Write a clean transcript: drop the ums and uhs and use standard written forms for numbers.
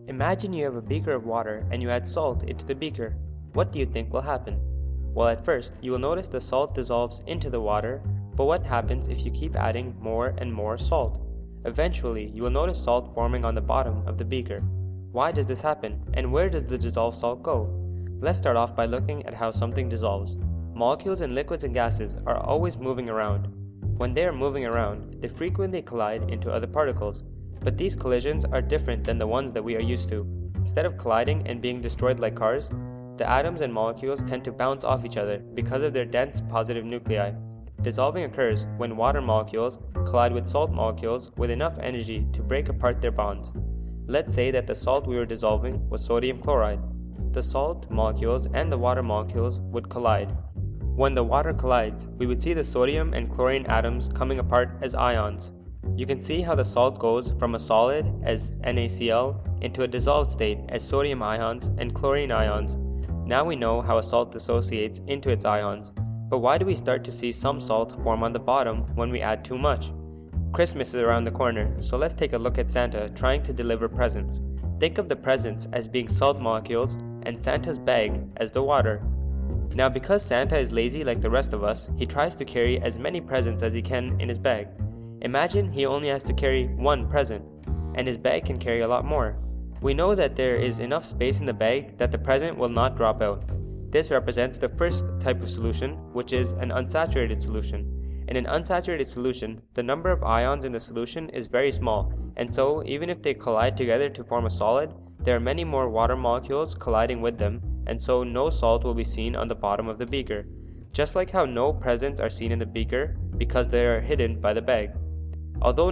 Imagine you have a beaker of water and you add salt into the beaker. What do you think will happen? Well, at first, you will notice the salt dissolves into the water, but what happens if you keep adding more and more salt? Eventually, you will notice salt forming on the bottom of the beaker. Why does this happen, and where does the dissolved salt go? Let's start off by looking at how something dissolves. Molecules in liquids and gases are always moving around. When they are moving around, they frequently collide into other particles. But these collisions are different than the ones that we are used to. Instead of colliding and being destroyed like cars, the atoms and molecules tend to bounce off each other because of their dense positive nuclei. Dissolving occurs when water molecules collide with salt molecules with enough energy to break apart their bonds. Let's say that the salt we were dissolving was sodium chloride. The salt molecules and the water molecules would collide. When the water collides, we would see the sodium and chlorine atoms coming apart as ions. You can see how the salt goes from a solid as NaCl into a dissolved state as sodium ions and chlorine ions. Now we know how a salt dissociates into its ions, but why do we start to see some salt form on the bottom when we add too much? Christmas is around the corner, so let's take a look at Santa trying to deliver presents. Think of the presents as being salt molecules and Santa's bag as the water. Now because Santa is lazy like the rest of us, he tries to carry as many presents as he can in his bag. Imagine he only has to carry one present, and his bag can carry a lot more. We know that there is enough space in the bag that the present will not drop out. This represents the first type of solution, which is an unsaturated solution. In an unsaturated solution, the number of ions in the solution is very small, and so even if they collide together to form a solid, there are many more water molecules colliding with them, and so no salt will be seen on the bottom of the beaker. Just like how no presents are seen in the beaker because they are hidden by the bag. Although